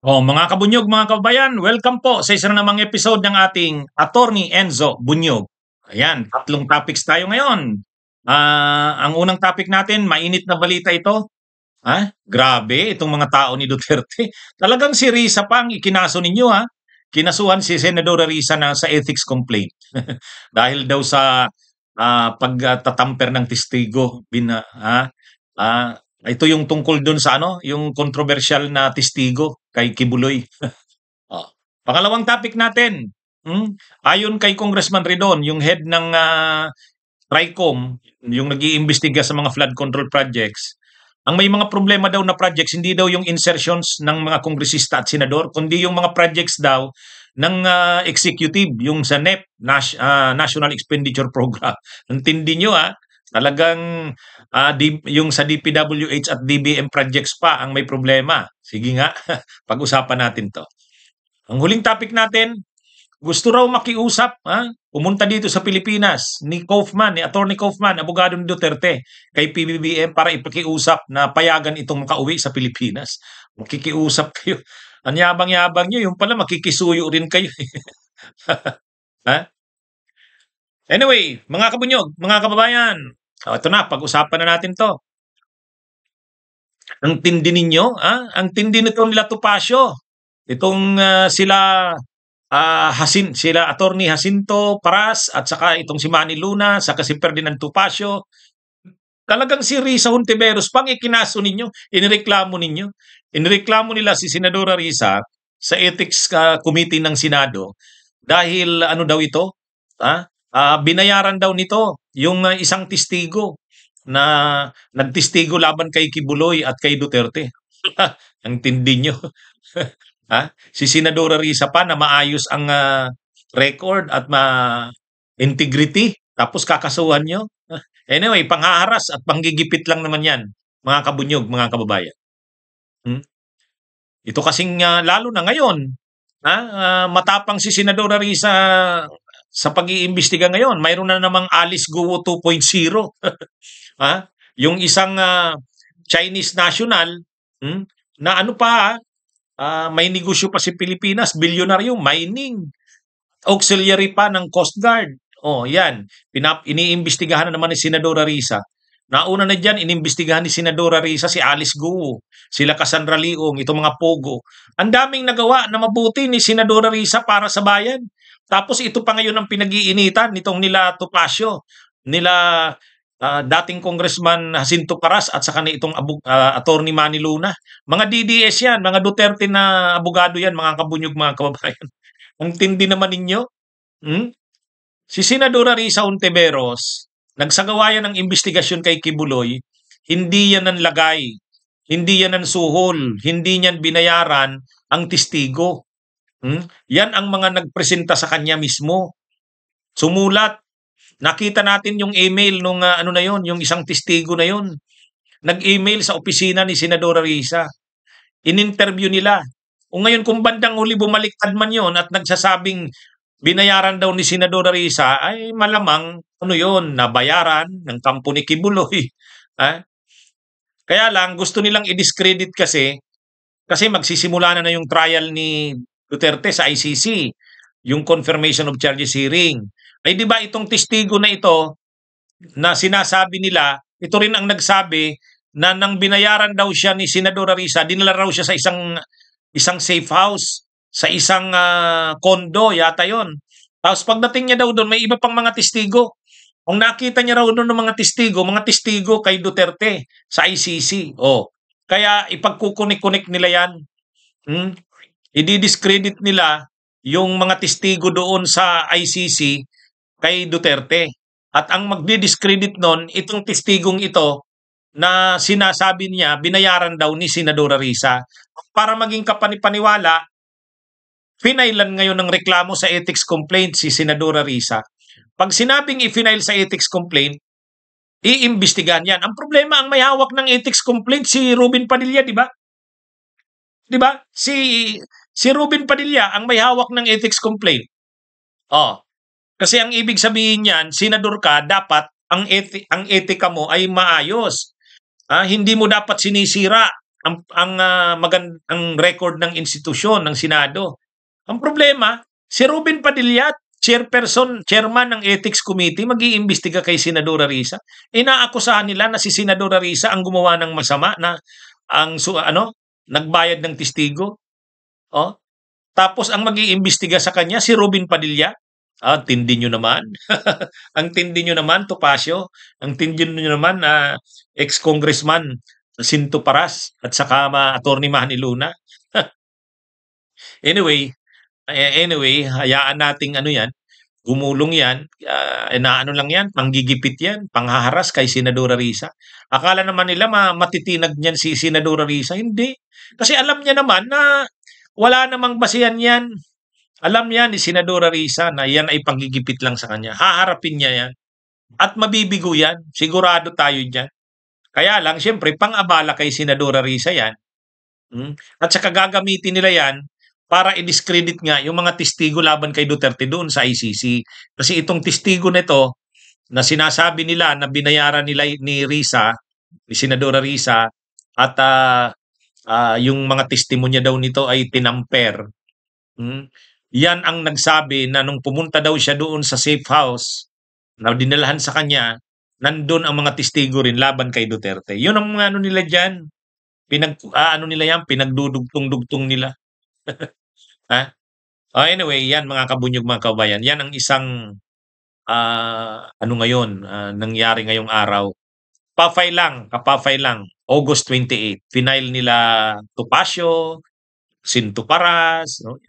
Oh, mga kabunyog, mga kabayan, welcome po sa isa na namang episode ng ating Attorney Enzo Bunyog. Ayan, tatlong topics tayo ngayon. Ang unang topic natin, mainit na balita ito. Grabe, itong mga tao ni Duterte. Talagang si Risa pa ang ikinaso ninyo, ha? Kinasuhan si Senadora Risa na sa ethics complaint. Dahil daw sa pagtatamper ng testigo. Ah, ito yung tungkol dun sa yung controversial na testigo kay Kibuloy. Oh. Pangalawang topic natin. Ayon kay Congressman Ridon, yung head ng TRICOM, yung nag-iimbestiga sa mga flood control projects, ang may mga problema daw na projects, hindi daw yung insertions ng mga kongresista at senador, kundi yung mga projects daw ng executive, yung sa NEP, National Expenditure Program. Intindi nyo, talagang yung sa DPWH at DBM projects pa ang may problema. Sige nga, pag-usapan natin to. Ang huling topic natin, gusto raw makiusap, pumunta dito sa Pilipinas ni Attorney Kaufman, abogado ni Duterte, kay PBBM para ipakiusap na payagan itong makauwi sa Pilipinas. Makikiusap kayo. Ang yabang-yabang nyo, yung pala makikisuyo rin kayo. Anyway, mga kabunyog, mga kababayan, ito na, pag-usapan na natin to. Ang tindi ninyo, ang tindi nito nila Topacio. Itong sila Attorney Jacinto Paras at saka itong si Manny Luna, saka si Ferdinand Topacio. Talagang si Risa Hontiveros pang ikinaso ninyo, inireklamo ninyo. Inireklamo nila si Senadora Risa sa Ethics Committee ng Senado dahil ano daw ito? Binayaran daw nito yung isang testigo na nagtestigo laban kay Kibuloy at kay Duterte. Ang tindi nyo. Si Senadora Risa pa na maayos ang record at integrity, tapos kakasuhan nyo. Anyway, panghaharas at panggigipit lang naman yan, mga kabunyog, mga kababayan. Ito kasing lalo na ngayon, matapang si Senadora Risa sa pag-iimbestiga ngayon. Mayroon na namang Alice Guo 2.0. Yung isang Chinese national na ano pa, may negosyo pa si Pilipinas, bilyonaryo, mining, auxiliary pa ng Coast Guard. Oh, yan. Iniimbestigahan na naman ni Senadora Risa. Nauna na dyan, inimbestigahan ni Senadora Risa si Alice Guo, sila Cassandra Leong, itong mga pogo. Ang daming nagawa na mabuti ni Senadora Risa para sa bayan. Tapos ito pa ngayon ang pinag-iinitan nitong nila Topacio, nila dating Congressman Jacinto Paras at saka itong Attorney Manny Luna. Mga DDS yan, mga Duterte na abogado yan, mga kabunyog, mga kababayan. Ang tindi naman ninyo. Si Senadora Risa Hontiveros, nagsagawa yan ng investigasyon kay Kibuloy, hindi yan ang lagay, hindi yan ang suhol, hindi yan binayaran ang testigo. Yan ang mga nagpresenta sa kanya mismo. Sumulat. Nakita natin yung email nung yung isang testigo na yun. Nag-email sa opisina ni Senadora Risa. In-interview nila. O ngayon kung bandang huli bumaliktad man yon at nagsasabing binayaran daw ni Senadora Risa, ay malamang nabayaran ng kampo ni Kibuloy. Kaya lang gusto nilang i-discredit kasi magsisimula na yung trial ni Duterte sa ICC, yung confirmation of charges hearing. Ay di ba itong testigo na ito na sinasabi nila, ito rin ang nagsabi na nang binayaran daw siya ni Senadora Risa, dinala raw siya sa isang safe house, sa isang condo yata yon. Tapos pagdating niya daw doon, may iba pang mga testigo. Ang nakita niya raw doon ng mga testigo kay Duterte sa ICC. Kaya ipagkukunik-kunik nila yan. I-discredit nila yung mga testigo doon sa ICC kay Duterte. At ang magdi-discredit nun, itong testigong ito na sinasabi niya, binayaran daw ni Senadora Risa. Para maging kapanipaniwala, finailan ngayon ng reklamo sa ethics complaint si Senadora Risa. Pag sinabing i-file sa ethics complaint, iimbestigahan yan. Ang problema, ang may hawak ng ethics complaint, si Ruben Padilla, di ba? Di ba? Si Ruben Padilla ang may hawak ng ethics complaint. Kasi ang ibig sabihin niyan, senador ka, dapat ang etika mo ay maayos. Hindi mo dapat sinisira ang record ng institusyon ng Senado. Ang problema, si Ruben Padilla, chairman ng Ethics Committee, mag-iimbestiga kay Senadora Risa. Inaakusahan nila na si Senadora Risa ang gumawa ng masama na nagbayad ng testigo. Oh, tapos ang mag-iimbestiga sa kanya si Ruben Padilla. Tindi nyo naman. Ang tindi nyo naman, Topacio. Ang tindi nyo naman, ex-congressman Sinto Paras at saka Attorney Manny Luna. Anyway, hayaan nating yan, gumulong yan, lang yan, panggigipit yan, panghaharas kay Senadora Risa. Akala naman nila matitinag niyan si Senadora Risa. Hindi. Kasi alam niya naman na wala namang basihan yan. Alam niya ni Senadora Risa na yan ay panggigipit lang sa kanya. Haharapin niya yan. At mabibigo yan. Sigurado tayo dyan. Kaya lang, siyempre, pang-abala kay Senadora Risa yan. At saka gagamitin nila yan para i-discredit nga yung mga testigo laban kay Duterte doon sa ICC. Kasi itong testigo nito na sinasabi nila na binayaran nila ni Risa, ni Senadora Risa, at yung mga testimonya daw nito ay tinamper. Yan ang nagsabi na nung pumunta daw siya doon sa safe house na dinalahan sa kanya, nandun ang mga testigo rin laban kay Duterte. Yun ang mga nila dyan. Pinagdudugtong-dugtong nila. Anyway, yan mga kabunyog, mga kabayan. Yan ang isang nangyari ngayong araw. Kapafay lang. August 28. Final nila Topacio, Sinto Paras, no?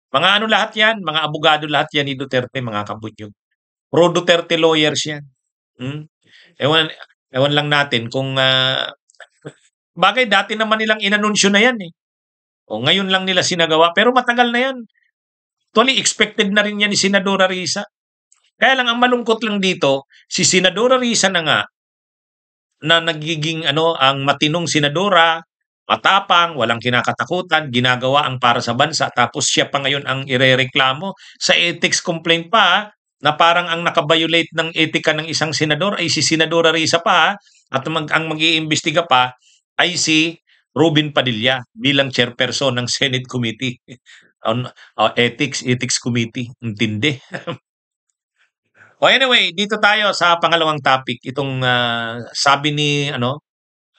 Mga lahat yan, mga abogado lahat yan ni Duterte, mga kabunyog. Pro-Duterte lawyers yan. Ewan lang natin kung bagay dati naman nilang inanunsyo na yan eh. Ngayon lang nila sinagawa, pero matagal na yan. Actually, expected na rin yan ni Senadora Risa. Kaya lang, ang malungkot lang dito, si Senadora Risa na nga, na nagiging ang matinong senadora, matapang, walang kinakatakutan, ginagawa ang para sa bansa, tapos siya pa ngayon ang irereklamo sa ethics complaint pa, na parang ang nakabiolate ng etika ng isang senador ay si Senadora Risa pa, at ang mag-iimbestiga pa ay si Ruben Padilla bilang chairperson ng Senate Committee on Ethics Committee. Intindi. Anyway, dito tayo sa pangalawang topic. Itong sabi ni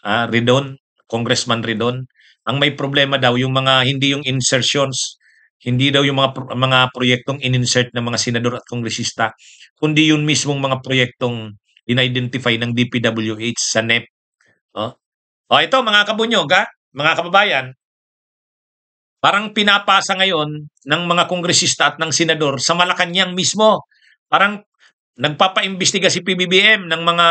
Ridon, Congressman Ridon, ang may problema daw yung hindi yung insertions, hindi daw yung mga proyektong in-insert ng mga senador at kongresista, kundi yung mismong mga proyektong in-identify ng DPWH sa NEP. Ito mga kabunyog, mga kababayan, parang pinapasa ngayon ng mga kongresista at ng senador sa Malacanang mismo. Parang nagpapaimbestiga si PBBM ng mga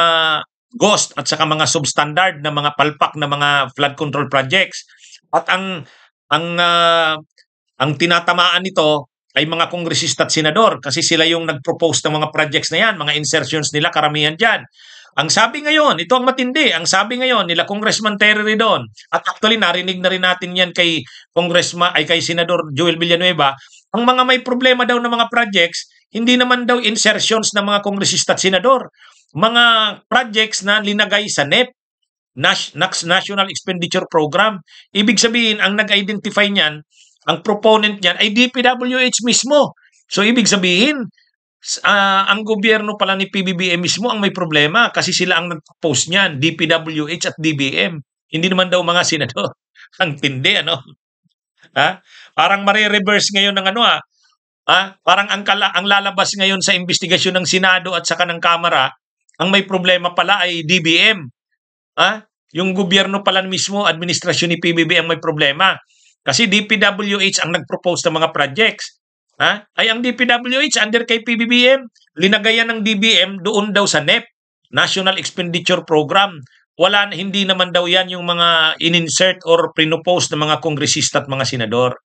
ghost at saka mga substandard na mga palpak na mga flood control projects. At ang tinatamaan nito ay mga kongresista at senador kasi sila yung nag-propose ng mga projects na yan, mga insertions nila, karamihan dyan. Ang sabi ngayon, ito ang matindi, ang sabi ngayon nila Congressman Terry Ridon, at actually narinig na rin natin yan kay kay Senador Joel Villanueva, ang mga may problema daw ng mga projects, hindi naman daw insertions ng mga kongresista at senador. Mga projects na linagay sa NEP, National Expenditure Program. Ibig sabihin, ang nag-identify niyan, ang proponent niyan ay DPWH mismo. So ibig sabihin, ang gobyerno pala ni PBBM mismo ang may problema kasi sila ang nag-propose niyan, DPWH at DBM. Hindi naman daw mga senador. Ang tindi, Parang mare-reverse ngayon ng parang ang lalabas ngayon sa investigasyon ng Senado at saka ng Kamara, ang may problema pala ay DBM. Yung gobyerno pala mismo, administrasyon ni PBBM may problema. Kasi DPWH ang nag-propose ng mga projects. Ay ang DPWH under kay PBBM, linagayan ng DBM doon daw sa NEP, National Expenditure Program. Hindi naman daw yan yung mga in-insert or pinopose ng mga kongresista at mga senador.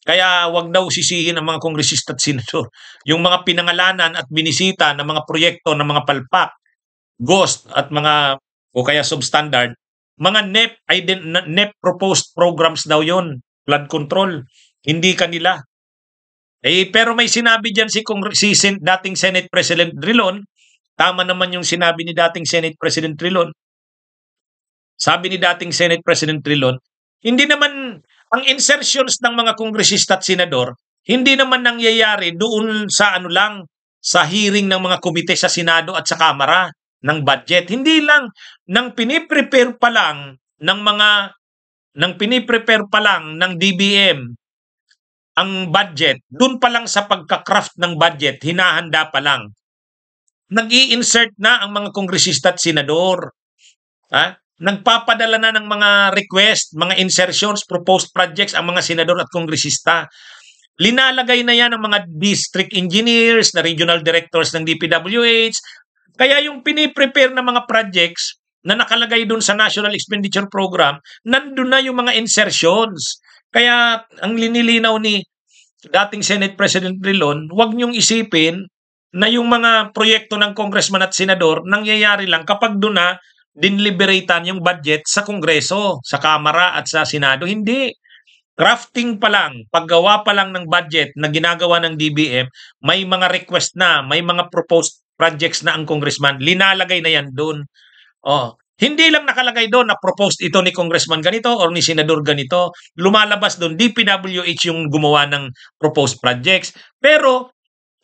Kaya wag daw sisihin ang mga kongresista at senador. Yung mga pinangalanan at binisita ng mga proyekto ng mga palpak, ghost at mga o kaya substandard, mga NEP proposed programs daw yon, flood control, hindi kanila. Pero may sinabi diyan si dating Senate President Drilon, tama naman yung sinabi ni dating Senate President Drilon. Sabi ni dating Senate President Drilon, Hindi naman ang insertions ng mga kongresista at senador, hindi naman nangyayari doon sa ano lang, sa hearing ng mga komite sa Senado at sa Kamara ng budget. Hindi lang nang piniprepare pa lang ng mga nang piniprepare pa lang ng DBM ang budget, doon pa lang sa pagka-craft ng budget, hinahanda pa lang. Nag-i-insert na ang mga kongresista at senador. Ha? Nagpapadala na ng mga request, mga insertions, proposed projects ang mga senador at kongresista. Linalagay na yan ng mga district engineers, na regional directors ng DPWH. Kaya yung piniprepare na mga projects na nakalagay doon sa National Expenditure Program, nandun na yung mga insertions. Kaya ang linilinaw ni dating Senate President Drilon, huwag niyong isipin na yung mga proyekto ng congressman at senador nangyayari lang kapag doon na dineliberatan yung budget sa Kongreso, sa Kamara at sa Senado. Hindi. Crafting pa lang, paggawa pa lang ng budget na ginagawa ng DBM, may mga request na, may mga proposed projects na ang congressman, linalagay na yan doon. Oh, hindi lang nakalagay doon na proposed ito ni congressman ganito or ni senador ganito. Lumalabas doon, DPWH yung gumawa ng proposed projects. Pero,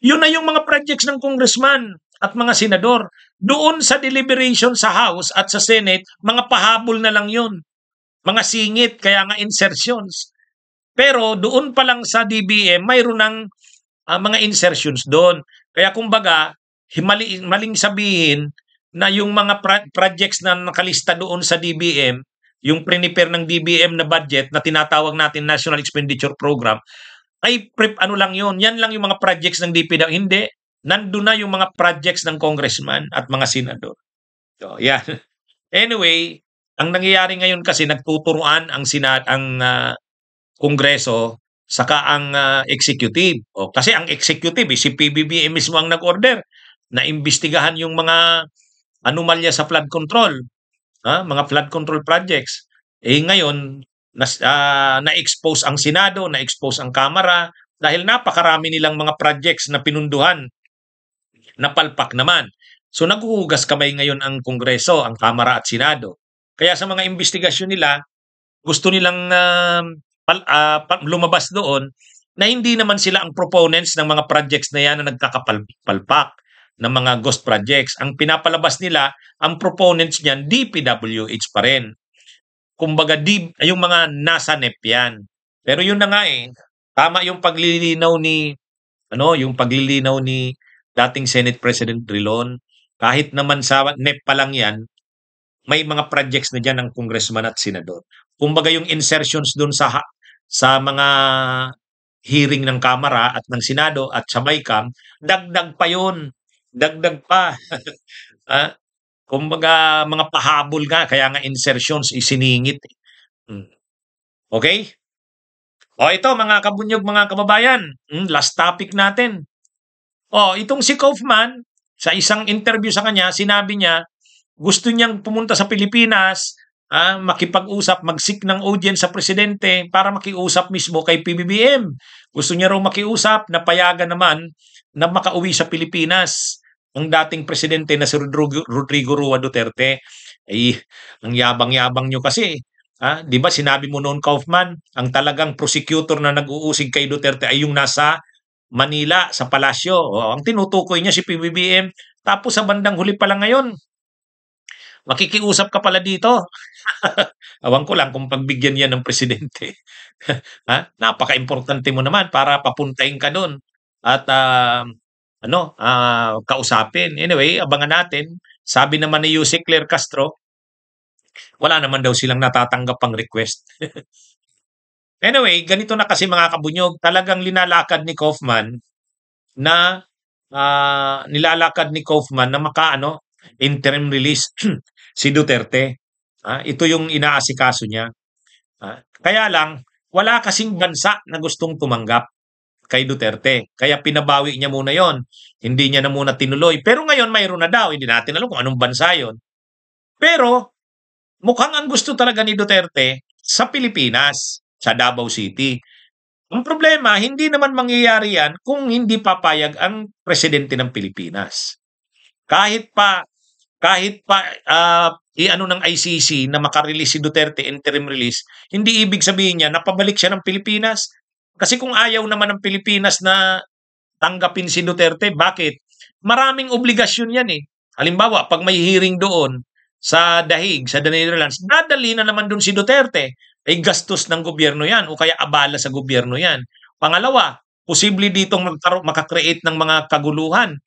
yun na yung mga projects ng congressman at mga senador. Doon sa deliberation sa House at sa Senate, mga pahabol na lang yun. Mga singit, kaya nga insertions. Pero doon pa lang sa DBM, mayroon ng mga insertions doon. Kaya kumbaga, maling sabihin na yung mga projects na nakalista doon sa DBM, yung prepare ng DBM na budget na tinatawag natin National Expenditure Program, ay ano lang yun. Yan lang yung mga projects ng DPW. Hindi. Nandun na yung mga projects ng congressman at mga senador. So, yan. Anyway, ang nangyayari ngayon kasi nagtuturuan ang Kongreso saka ang executive. O, kasi ang executive, si PBBM mismo ang nag-order na imbestigahan yung mga anomalya sa flood control, mga flood control projects. Ngayon, na-expose ang Senado, na-expose ang Kamara, dahil napakarami nilang mga projects na pinunduhan, napalpak naman. So naghuhugas kamay ngayon ang Kongreso, ang Kamara at Senado. Kaya sa mga investigasyon nila, gusto nilang lumabas doon na hindi naman sila ang proponents ng mga projects na yan na nagkakapalpak ng mga ghost projects. Ang pinapalabas nila, ang proponents niyan, DPWH pa rin. Kumbaga, yung mga nasa NEP yan. Pero yun na nga tama yung paglilinaw ni, dating Senate President Drilon. Kahit naman sa NEP pa lang yan, may mga projects na dyan ng congressman at senador. Kumbaga yung insertions doon sa mga hearing ng Kamara at ng Senado at sa MyCam, dagdag pa yun. Dagdag pa. Kumbaga mga pahabol nga, kaya nga insertions isiningit. Okay? O ito mga kabunyog, mga kababayan, last topic natin. Itong si Kaufman, sa isang interview sa kanya, sinabi niya, gusto niyang pumunta sa Pilipinas, makipag-usap, mag-seek ng audience sa presidente para makiusap mismo kay PBBM. Gusto niya raw makiusap, napayagan naman na makauwi sa Pilipinas ang dating presidente na si Rodrigo Roa Duterte. Ang yabang-yabang nyo kasi. Di ba sinabi mo noon, Kaufman, ang talagang prosecutor na nag-uusig kay Duterte ay yung nasa Manila, sa palasyo. Ang tinutukoy niya si PBBM. Tapos sa bandang huli pa lang ngayon, makikiusap ka pala dito. Awan ko lang kung pagbigyan yan ng presidente. Napaka-importante mo naman para papuntahin ka doon. At kausapin. Anyway, abangan natin. Sabi naman ni Yusek Claire Castro, wala naman daw silang natatanggap pang request. Anyway, ganito na kasi mga kabunyog, talagang linalakad ni Kaufman na interim release si Duterte. Ito yung inaasikaso niya. Kaya lang, wala kasing bansa na gustong tumanggap kay Duterte. Kaya pinabawi niya muna yon. Hindi niya na muna tinuloy. Pero ngayon mayroon na daw. Hindi natin alam kung anong bansa yon. Pero mukhang ang gusto talaga ni Duterte sa Pilipinas, sa Davao City. Ang problema, hindi naman mangyayari yan kung hindi papayag ang presidente ng Pilipinas. Kahit pa kahit pa i-ano ng ICC na maka-release si Duterte, interim release, hindi ibig sabihin niya na pabalik siya ng Pilipinas. Kasi kung ayaw naman ng Pilipinas na tanggapin si Duterte, bakit? Maraming obligasyon yan eh. Halimbawa, pag may hearing doon sa Dahig, sa The Netherlands, dadali na naman doon si Duterte. Ay gastos ng gobyerno yan o kaya abala sa gobyerno yan. Pangalawa, posible ditong makakreate ng mga kaguluhan.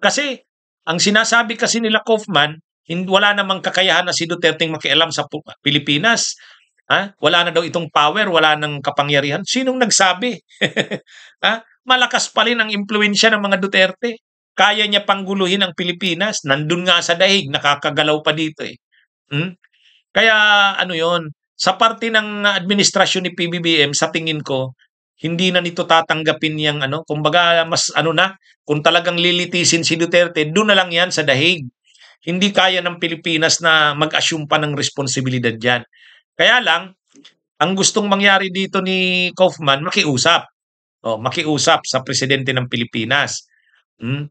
Kasi ang sinasabi kasi nila Kaufman, wala namang kakayahan na si Duterte makialam sa Pilipinas. Ha? Wala na daw itong power, wala nang kapangyarihan. Sinong nagsabi? Ha? Malakas pa rin ang impluensya ng mga Duterte. Kaya niya pangguluhin ang Pilipinas. Nandun nga sa dahig, nakakagalaw pa dito eh. Hmm? Kaya ano yon, sa parte ng administrasyon ni PBBM, sa tingin ko, hindi na nito tatanggapin yung ano, kumbaga mas ano na, kung talagang lilitisin si Duterte, doon na lang yan sa dahig. Hindi kaya ng Pilipinas na mag-assume pa ng responsibilidad dyan. Kaya lang, ang gustong mangyari dito ni Kaufman, makiusap. Makiusap sa presidente ng Pilipinas. Hmm?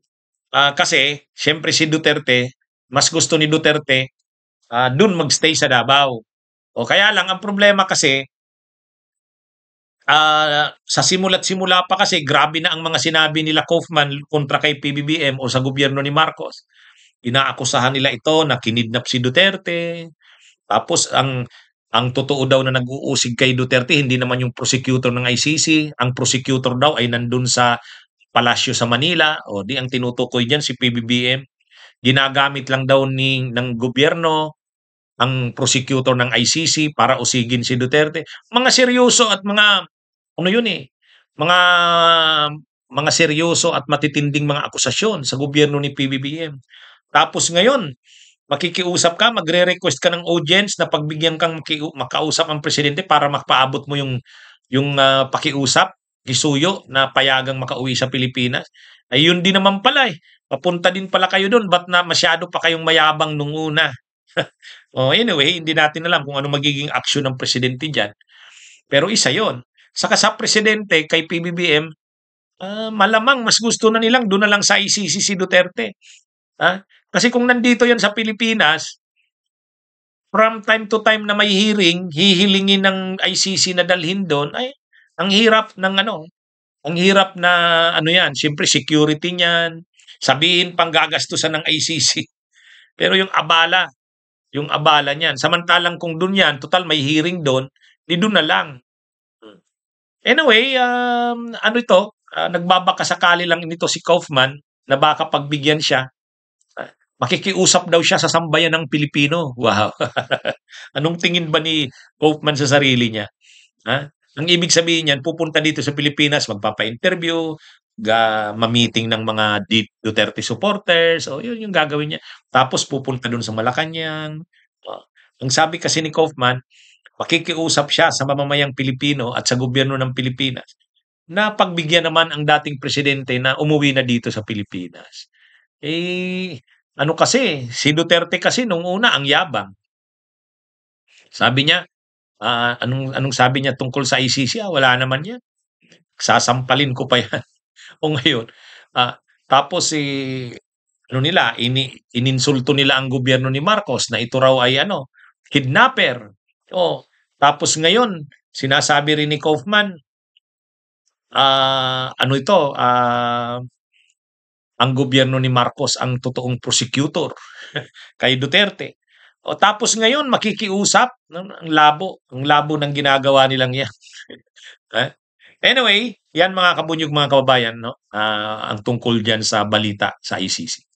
Kasi, siyempre si Duterte, mas gusto ni Duterte, dun magstay sa Davao. Kaya lang, ang problema kasi, sa simula't simula pa kasi, grabe na ang mga sinabi nila Kaufman kontra kay PBBM o sa gobyerno ni Marcos. Inaakusahan nila ito na kinidnap si Duterte. Tapos ang totoo daw na nag-uusig kay Duterte hindi naman yung prosecutor ng ICC, ang prosecutor daw ay nandun sa palasyo sa Manila. O di ang tinutukoy diyan si PBBM. Ginagamit lang daw ng gobyerno ang prosecutor ng ICC para usigin si Duterte. Mga seryoso at mga ano yun eh, mga mga seryoso at matitinding mga akusasyon sa gobyerno ni PBBM. Tapos ngayon, makikiusap ka, magre-request ka ng audience na pagbigyan kang makausap ang presidente para makapaabot mo yung pakiusap, gisuyo na payagang makauwi sa Pilipinas. Ay yun din naman pala eh. Papunta din pala kayo doon, ba't na masyado pa kayong mayabang nung una? Anyway, hindi natin alam kung ano magiging aksyon ng presidente diyan. Pero isa 'yon. Saka sa presidente kay PBBM, malamang mas gusto na nilang doon na lang sa ICC si Duterte. Kasi kung nandito 'yan sa Pilipinas, from time to time na may hearing, hihilingin ng ICC na dalhin doon, ay ang hirap ng ano, ang hirap na ano 'yan, siyempre security niyan, sabihin pang gagastusan ng ICC. Pero yung abala niyan. Samantalang kung doon yan, total may hearing doon, di doon na lang. Anyway, ano ito, nagbabakasakali lang nito si Kaufman na baka pagbigyan siya. Makikiusap daw siya sa sambayan ng Pilipino. Wow. Anong tingin ba ni Kaufman sa sarili niya? Ha? Ang ibig sabihin niyan, pupunta dito sa Pilipinas, magpapa-interview, ma-meeting ng mga Duterte supporters, yun yung gagawin niya. Tapos pupunta dun sa Malacanang. Ang sabi kasi ni Kaufman, makikiusap siya sa mamamayang Pilipino at sa gobyerno ng Pilipinas na pagbigyan naman ang dating presidente na umuwi na dito sa Pilipinas. Ano kasi, si Duterte kasi nung una ang yabang. Sabi niya, anong sabi niya tungkol sa ICC? Wala naman yan. Sasampalin ko pa yan. O ngayon, tapos ano nila, ininsulto nila ang gobyerno ni Marcos na ito raw ay ano, kidnapper. Tapos ngayon, sinasabi rin ni Kaufman, ano ito, ang gobyerno ni Marcos ang totoong prosecutor kay Duterte. Tapos ngayon, makikiusap, ang labo ng ginagawa nilang yan. Anyway, yan mga kabunyog mga kababayan, no? Ang tungkol diyan sa balita sa ICC.